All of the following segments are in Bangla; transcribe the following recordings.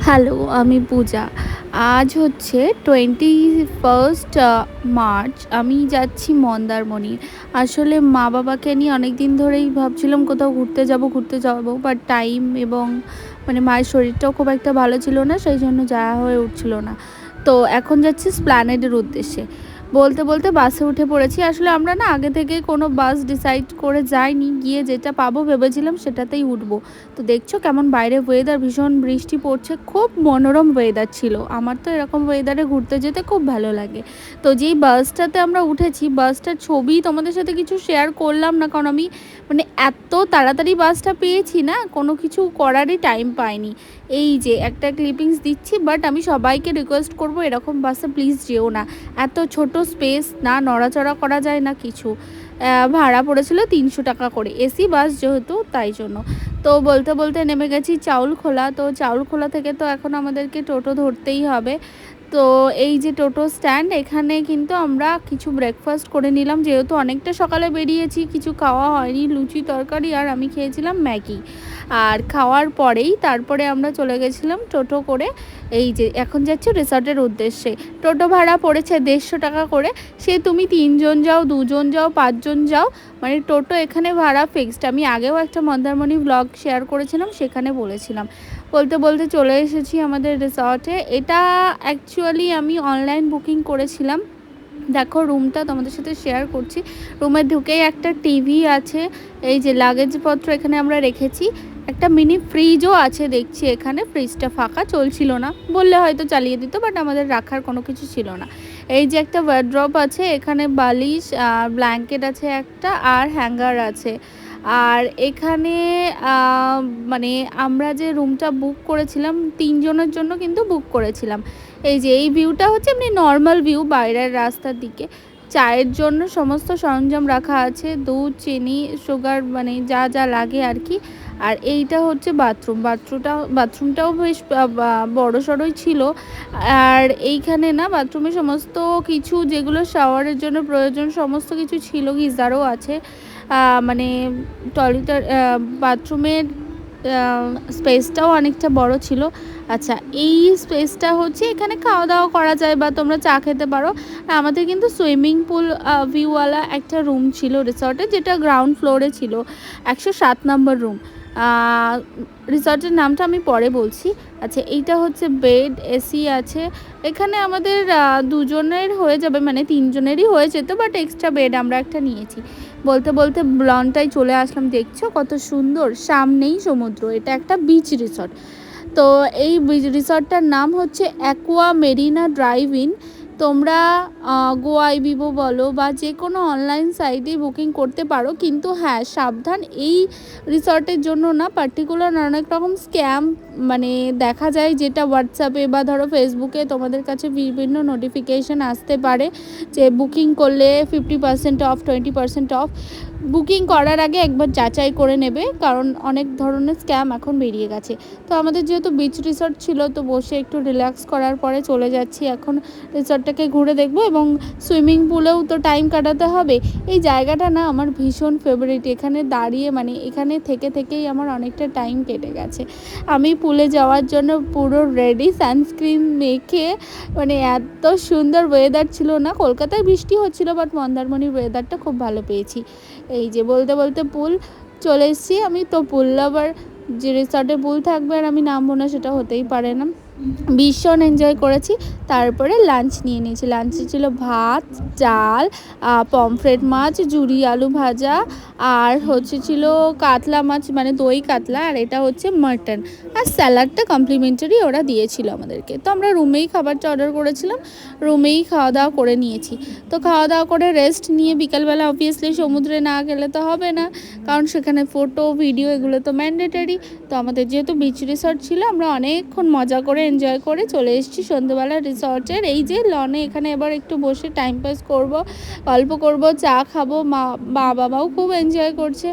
হ্যালো, আমি পূজা। আজ হচ্ছে 21st মার্চ। আমি যাচ্ছি মন্দারমণি। আসলে মা-বাবাকে নিয়ে অনেকদিন ধরেই ভাবছিলাম কোথাও ঘুরতে যাবো। বাট টাইম এবং মায়ের শরীরটাও খুব একটা ভালো ছিল না। সেইজন্য যাওয়া হয়ে উঠছিল না। তো এখন যাচ্ছি এসপ্ল্যানেডের উদ্দেশ্যে। বলতে বাসে উঠে পড়েছি। আসলে আমরা না আগে থেকে কোনো বাস ডিসাইড করে যাইনি। গিয়ে যেটা পাবো ভেবেছিলাম সেটাতেই উঠবো। তো দেখছো কেমন বাইরে ওয়েদার, ভীষণ বৃষ্টি পড়ছে, খুব মনোরম ওয়েদার ছিল। আমার তো এরকম ওয়েদারে ঘুরতে যেতে খুব ভালো লাগে। তো যেই বাসটাতে আমরা উঠেছি, বাসটার ছবি তোমাদের সাথে কিছু শেয়ার করলাম না, কারণ আমি এত তাড়াতাড়ি বাসটা পেয়েছি না, কোনো কিছু করারই টাইম পাইনি। এই যে একটা ক্লিপিংস দিচ্ছি, বাট আমি সবাইকে রিকোয়েস্ট করবো এরকম বাসে প্লিজ যেও না। এত ছোট স্পেস, না নড়াচড়া করা যায় না কিছু। ভাড়া পড়েছিল 300 টাকা করে, এসি বাস যেহেতু তাই জন্য। তো বলতে নেমে গেছি চাউলখোলা। তো চাউলখোলা থেকে তো এখন আমাদেরকে টোটো ধরতেই হবে। তো এই যে টোটো স্ট্যান্ড, এখানে কিন্তু আমরা কিছু ব্রেকফাস্ট করে নিলাম, যেহেতু অনেকটা সকালে বেরিয়েছি, কিছু খাওয়া হয়নি। লুচি তরকারি আর আমি খেয়েছিলাম ম্যাগি। আর খাওয়ার পরেই তারপরে আমরা চলে গেছিলাম টোটো করে। এই যে এখন যাচ্ছি রিসর্টের উদ্দেশ্যে। টোটো ভাড়া পড়েছে 150 টাকা করে। সে তুমি 3 জন যাও, 2 জন যাও, 5 জন যাও, টোটো এখানে ভাড়া ফিক্সড। আমি আগেও একটা মন্দারমণি ব্লগ শেয়ার করেছিলাম, সেখানে বলেছিলাম। বলতে চলে এসেছি আমাদের রিসর্টে। এটা অ্যাকচুয়ালি আমি অনলাইন বুকিং করেছিলাম। দেখো রুমটা তোমাদের সাথে শেয়ার করছি। রুমে ঢুকেই একটা টিভি আছে, এই যে লাগেজপত্র এখানে আমরা রেখেছি। একটা মিনি ফ্রিজও আছে দেখছি এখানে। ফ্রিজটা ফাঁকা, চলছিল না, বললে হয়তো চালিয়ে দিত, বাট আমাদের রাখার কোনো কিছু ছিল না। এই যে একটা ওয়ার্ড্রপ আছে এখানে, বালিশ আর ব্ল্যাঙ্কেট আছে একটা, আর হ্যাঙ্গার আছে। আর এখানে মানে আমরা যে রুমটা বুক করেছিলাম 3 জনের জন্য কিন্তু বুক করেছিলাম। এই যে এই ভিউটা হচ্ছে এমনি নর্মাল ভিউ বাইরের রাস্তার দিকে। চায়ের জন্য সমস্ত সরঞ্জাম রাখা আছে, দুধ, চিনি, সুগার, যা যা লাগে আর কি। আর এইটা হচ্ছে বাথরুমটাও বেশ বড় সড়ই ছিল। আর এইখানে না বাথরুমে সমস্ত কিছু যেগুলো শাওয়ারের জন্য প্রয়োজন সমস্ত কিছু ছিল, গিজারও আছে। মানে টয়লেটের বাথরুমের স্পেসটাও অনেকটা বড় ছিল। আচ্ছা, এই স্পেসটা হচ্ছে এখানে খাওয়া দাওয়া করা যায় বা তোমরা চা খেতে পারো। আমাদের কিন্তু সুইমিং পুল ভিউওয়ালা একটা রুম ছিল রিসর্টে, যেটা গ্রাউন্ড ফ্লোরে ছিল, 107 নম্বর রুম। রিসর্টের নামটা আমি পরে বলছি। আচ্ছা, এইটা হচ্ছে বেড, এসি আছে এখানে। আমাদের 2 জনের হয়ে যাবে, 3 জনেরই হয়ে যেত, বাট এক্সট্রা বেড আমরা একটা নিয়েছি। বলতে লনটাই চলে আসলাম। দেখছো কত সুন্দর, সামনেই সমুদ্র। এটা একটা বিচ রিসর্ট। তো এই বিচ রিসর্টটার নাম হচ্ছে অ্যাকোয়া মেরিনা ড্রাইভ ইন। তোমরা গোয়াইবিবো বলো বা যে কোনো অনলাইন সাইটেই বুকিং করতে পারো, কিন্তু হ্যাঁ সাবধান, এই রিসর্টের জন্য না পার্টিকুলার অনেক রকম স্ক্যাম দেখা যায়, যেটা হোয়াটসঅ্যাপে বা ধরো ফেসবুকে তোমাদের কাছে বিভিন্ন নোটিফিকেশান আসতে পারে যে বুকিং করলে 50% অফ, 20% অফ। বুকিং করার আগে একবার যাচাই করে নেবে, কারণ অনেক ধরনের স্ক্যাম এখন বেরিয়ে গেছে। তো আমাদের যেহেতু বিচ রিসর্ট ছিল, তো বসে একটু রিল্যাক্স করার পরে চলে যাচ্ছি এখন রিসর্টটাকে ঘুরে দেখবো, এবং সুইমিং পুলেও তো টাইম কাটাতে হবে। এই জায়গাটা না আমার ভীষণ ফেভারিট। এখানে দাঁড়িয়ে এখানে থেকেই আমার অনেকটা টাইম কেটে গেছে। আমি পুলে যাওয়ার জন্য পুরো রেডি, সানস্ক্রিন মেখে। এত সুন্দর ওয়েদার ছিল না, কলকাতায় বৃষ্টি হচ্ছিল, বাট মন্দারমণির ওয়েদারটা খুব ভালো পেয়েছি। এই যে বলতে পুল চলে এসেছি। আমি তো পুল লাভার, যে রিসর্টে পুল থাকবে আর আমি নামবো না সেটা হতেই পারে না। ভীষণ এনজয় করেছি। তারপরে লাঞ্চ নিয়ে নিয়েছি। লাঞ্চে ছিল ভাত, ডাল, পমফ্রেট মাছ, ঝুরি আলু ভাজা, আর ছিল কাতলা মাছ, দই কাতলা, আর এটা হচ্ছে মাটন। আর স্যালাডটা কমপ্লিমেন্টারি ওরা দিয়েছিল আমাদেরকে। তো আমরা রুমেই খাবারটা অর্ডার করেছিলাম, রুমেই খাওয়া দাওয়া করে নিয়েছি। তো খাওয়া দাওয়া করে রেস্ট নিয়ে বিকালবেলা অবভিয়াসলি সমুদ্রে না গেলে তো হবে না, কারণ সেখানে ফটো ভিডিও এগুলো তো ম্যান্ডেটারি। তো আমাদের যেহেতু বিচ রিসর্ট ছিল, আমরা অনেকক্ষণ মজা করে এনজয় করে চলে এসেছি সন্ধ্যেবেলা রিসর্টের এই যে লনে। এখানে এবার একটু বসে টাইম পাস করব, গল্প করব, চা খাবো। মা বাবাও খুব এনজয় করছে,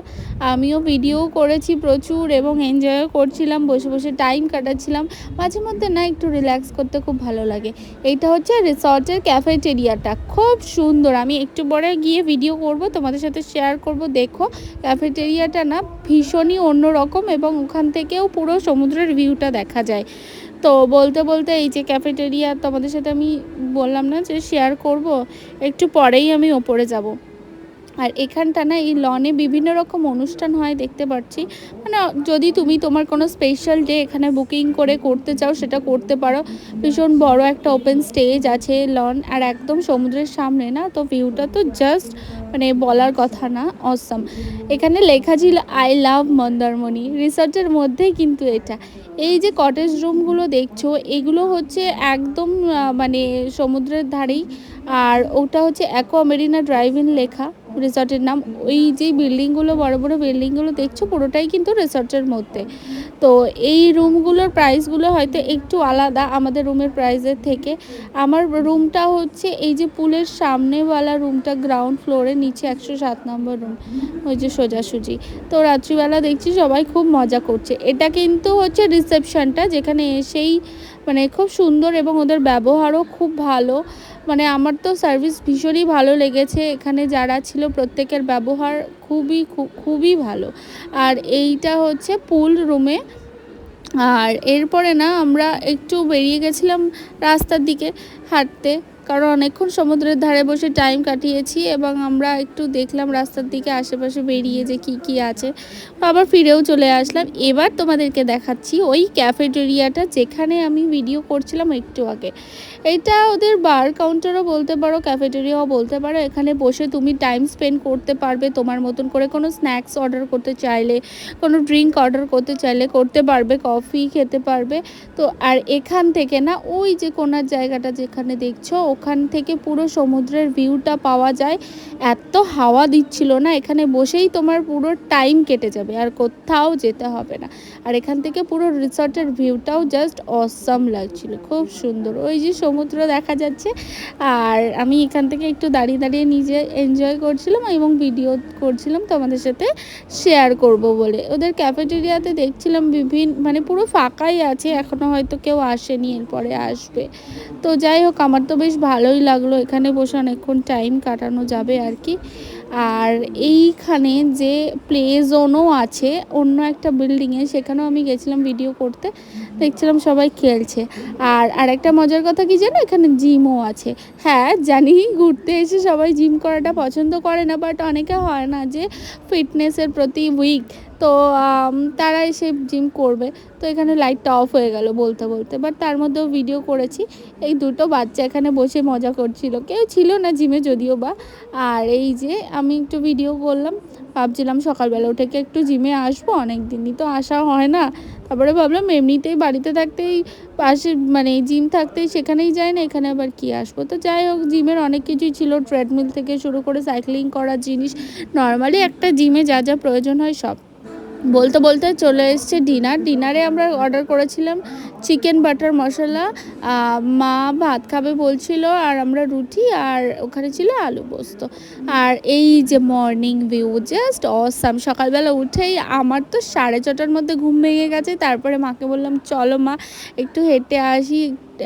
আমিও ভিডিও করেছি প্রচুর এবং এনজয়ও করছিলাম, বসে টাইম কাটাচ্ছিলাম। মাঝে মধ্যে না একটু রিল্যাক্স করতে খুব ভালো লাগে। এইটা হচ্ছে রিসর্টের ক্যাফেটেরিয়াটা, খুব সুন্দর। আমি একটু পরে গিয়ে ভিডিও করব, তোমাদের সাথে শেয়ার করব। দেখো ক্যাফেটেরিয়াটা না ভীষণই অন্যরকম, এবং ওখান থেকেও পুরো সমুদ্রের ভিউটা দেখা যায়। তো বলতে বলতে এই যে ক্যাফেটেরিয়া তোমাদের সাথে আমি বললাম না যে শেয়ার করব, একটু পরেই আমি ওপরে যাব। আর এখানটা না এই লনে বিভিন্ন রকম অনুষ্ঠান হয় দেখতে পাচ্ছি। মানে যদি তুমি তোমার কোনো স্পেশাল ডে এখানে বুকিং করে করতে চাও সেটা করতে পারো। ভীষণ বড় একটা ওপেন স্টেজ আছে, লন, আর একদম সমুদ্রের সামনে না, তো ভিউটা তো জাস্ট মানে বলার কথা না, অসাম। এখানে লেখা ছিল আই লাভ মন্দারমণি, রিসর্টের মধ্যেই কিন্তু এটা। এই যে কটেজ রুমগুলো দেখছো এগুলো হচ্ছে একদম মানে সমুদ্রের ধারেই। আর ওটা হচ্ছে অ্যাকোয়া মেরিনা ড্রাইভ ইন লেখা রিসর্টের নাম। ওই যে বিল্ডিংগুলো, বড় বড় বিল্ডিংগুলো দেখছো পুরোটাই কিন্তু রিসর্টের মধ্যে। তো এই রুমগুলোর প্রাইসগুলো হয়তো একটু আলাদা আমাদের রুমের প্রাইসের থেকে। আমার রুমটা হচ্ছে এই যে পুলের সামনেওয়ালা রুমটা, গ্রাউন্ড ফ্লোরে, নিচে 107 নম্বর রুম, ওই যে সোজাসুজি। তো রাত্রিবেলা দেখছি সবাই খুব মজা করছে। এটা কিন্তু হচ্ছে রিসেপশনটা, যেখানে এসেই মানে খুব সুন্দর এবং ওদের ব্যবহারও খুব ভালো। মানে আমার তো সার্ভিস ভীষণই ভালো লেগেছে, এখানে যারা ছিল প্রত্যেকের ব্যবহার খুবই ভালো। আর এইটা হচ্ছে পুল রুমে। আর এরপরে না আমরা একটু বেরিয়ে গেছিলাম রাস্তার দিকে হাঁটতে, কারণ অনেকক্ষণ সমুদ্রের ধারে বসে টাইম কাটিয়েছি, এবং আমরা একটু দেখলাম রাস্তার দিকে আশেপাশে বেরিয়ে যে কি কি আছে। আবার ফিরেও চলে আসলাম। এবার তোমাদেরকে দেখাচ্ছি ওই ক্যাফেটেরিয়াটা যেখানে আমি ভিডিও করছিলাম একটু আগে। এটা ওদের বার কাউন্টারও বলতে পারো, ক্যাফেটেরিয়াও বলতে পারো। এখানে বসে তুমি টাইম স্পেন্ড করতে পারবে, তোমার মতন করে কোনো স্ন্যাক্স অর্ডার করতে চাইলে, কোনো ড্রিঙ্ক অর্ডার করতে চাইলে করতে পারবে, কফি খেতে পারবে। তো আর এখান থেকে না ওই যে কোনার জায়গাটা যেখানে দেখছো ওখান থেকে পুরো সমুদ্রের ভিউটা পাওয়া যায়। এত হাওয়া দিচ্ছিল না, এখানে বসেই তোমার পুরো টাইম কেটে যাবে, আর কোথাও যেতে হবে না। আর এখান থেকে পুরো রিসর্টের ভিউটাও জাস্ট অসাম লাগছিল, খুব সুন্দর, ওই যে সমুদ্র দেখা যাচ্ছে। আর আমি এখান থেকে একটু দাঁড়িয়ে দাঁড়িয়ে নিজে এনজয় করছিলাম এবং ভিডিও করছিলাম তোমাদের সাথে শেয়ার করব বলে। ওদের ক্যাফেটেরিয়াতে দেখছিলাম বিভিন্ন মানে পুরো ফাঁকাই আছে, এখনও হয়তো কেউ আসেনি, এরপরে আসবে। তো যাই হোক, আমার তো বেশ ভালোই লাগলো, এখানে বসে অনেকক্ষণ টাইম কাটানো যাবে আর কি। আর এইখানে যে প্লে জোনও আছে অন্য একটা বিল্ডিংয়ে, সেখানেও আমি গেছিলাম ভিডিও করতে, দেখছিলাম সবাই খেলছে। আর আরেকটা মজার কথা কি জানো, এখানে জিমও আছে। হ্যাঁ জানি ঘুরতে এসে সবাই জিম করাটা পছন্দ করে না, বাট অনেকে হয় না যে ফিটনেসের প্রতি উইক, তো তারা এসে জিম করবে। তো এখানে লাইটটা অফ হয়ে গেল বলতে বলতে, বাট তার মধ্যেও ভিডিও করেছি। এই দুটো বাচ্চা এখানে বসে মজা করছিল, কেউ ছিল না জিমে যদিও বা। আর এই যে আমি একটু ভিডিও করলাম, ভাবছিলাম সকালবেলা উঠে একটু জিমে আসবো, অনেক দিনই তো আসা হয় না। তারপরে ভাবলাম এমনিতেই বাড়িতে থাকতেই পাশে মানে জিম থাকতেই সেখানেই যায় না, এখানে আবার কি আসবো। তো যাই হোক, জিমের অনেক কিছুই ছিল, ট্রেডমিল থেকে শুরু করে সাইক্লিং করার জিনিস, নর্মালি একটা জিমে যা যা প্রয়োজন হয় সব। বলতে বলতে চলে এসছে ডিনারে আমরা অর্ডার করেছিলাম চিকেন বাটার মশলা। মা ভাত খাবে বলছিল, আর আমরা রুটি, আর ওখানে ছিল আলু পোস্ত। আর এই যে মর্নিং ভিউ জাস্ট অসাম। সকালবেলা উঠেই আমার তো 6:30টার মধ্যে ঘুম ভেঙে গেছে। তারপরে মাকে বললাম চলো মা একটু হেঁটে আসি,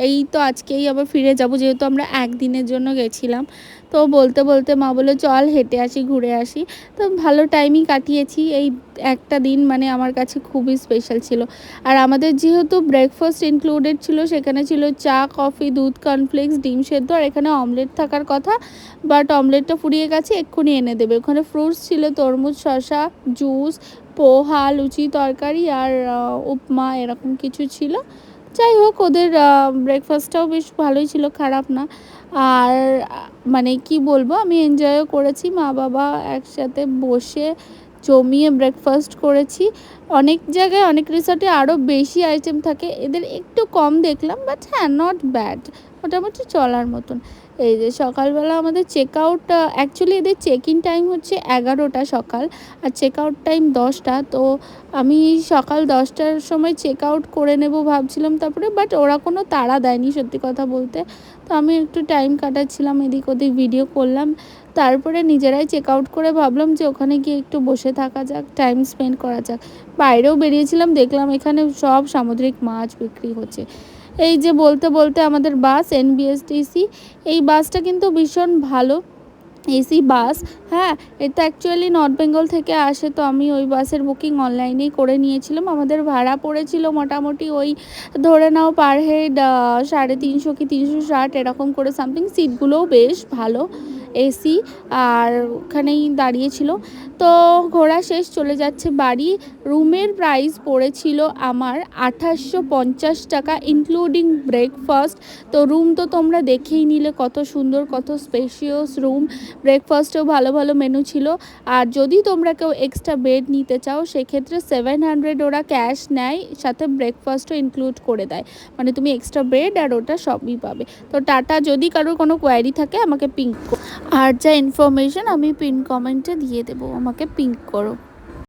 এই তো আজকেই আবার ফিরে যাব, যেহেতু আমরা একদিনের জন্য গেছিলাম। তো বলতে বলতে মা বলে চল হেঁটে আসি, ঘুরে আসি। তো ভালো টাইমই কাটিয়েছি। এই একটা দিন মানে আমার কাছে খুবই স্পেশাল ছিল। আর আমাদের যেহেতু ব্রেকফাস্ট ইনক্লুডেড ছিল, সেখানে ছিল চা, কফি, দুধ, কর্নফ্লেক্স, ডিম সেদ্ধ, আর এখানে অমলেট থাকার কথা, বাট অমলেটটা ফুরিয়ে গেছে, এক্ষুনি এনে দেবে। ওখানে ফ্রুটস ছিল, তরমুজ, শসা, জুস, পোহা, লুচি, তরকারি, আর উপমা, এরকম কিছু ছিল। যাই হোক, ওদের ব্রেকফাস্টটাও বেশ ভালোই ছিল, খারাপ না। আর মানে কি বলবো, আমি এনজয়ও করেছি, মা বাবা একসাথে বসে জমিয়ে ব্রেকফাস্ট করেছি। অনেক জায়গায় অনেক রিসর্টে আরও বেশি আইটেম থাকে, এদের একটু কম দেখলাম, বাট হ্যাঁ নট ব্যাড, মোটামুটি চলার মতন। এই যে সকালবেলা আমাদের চেক আউট, অ্যাকচুয়ালি এদের চেক ইন টাইম হচ্ছে 11টা সকাল, আর চেক আউট টাইম 10টা। তো আমি সকাল 10টার সময় চেক আউট করে নেব ভাবছিলাম, তারপরে বাট ওরা কোনো তাড়া দেয়নি সত্যি কথা বলতে। তো আমি একটু টাইম কাটাচ্ছিলাম, এদিক ওদিক ভিডিও করলাম। তারপরে নিজেরাই চেক আউট করে ভাবলাম যে ওখানে গিয়ে একটু বসে থাকা যাক, টাইম স্পেন্ড করা যাক। বাইরেও বেরিয়েছিলাম, দেখলাম এখানে সব সামুদ্রিক মাছ বিক্রি হচ্ছে। এই যে বলতে বলতে আমাদের বাস NBSTC, এই বাসটা কিন্তু ভীষণ ভালো, এসি বাস। হ্যাঁ, এটা অ্যাকচুয়ালি নর্থ বেঙ্গল থেকে আসে, তো আমি ওই বাসের বুকিং অনলাইনেই করে নিয়েছিলাম। আমাদের ভাড়া পড়েছিল মোটামুটি ওই ধরে নাও পার হেড 350 কি 360 এরকম করে সামথিং। সিটগুলোও বেশ ভালো, এসি। আর ওখানেই দাঁড়িয়েছিল। তো ঘোরা শেষ, চলে যাচ্ছে বাড়ি। রুমের প্রাইস পড়েছিল আমার ২৮৫০ টাকা ইনক্লুডিং ব্রেকফাস্ট। তো রুম তো তোমরা দেখেই নিলে কত সুন্দর, কত স্পেশিয়াস রুম। ব্রেকফাস্টেও ভালো ভালো মেনু ছিল। আর যদি তোমরা কেউ এক্সট্রা বেড নিতে চাও সেক্ষেত্রে 700 ওরা ক্যাশ নেয়, সাথে ব্রেকফাস্টও ইনক্লুড করে দেয়। মানে তুমি এক্সট্রা বেড আর ওটা সবই পাবে। তো টাটা, যদি কারোর কোনো কোয়ারি থাকে আমাকে পিঙ্ক, আর যা ইনফরমেশন আমি পিন কমেন্টে দিয়ে দেবো, আমাকে পিঙ্ক করো।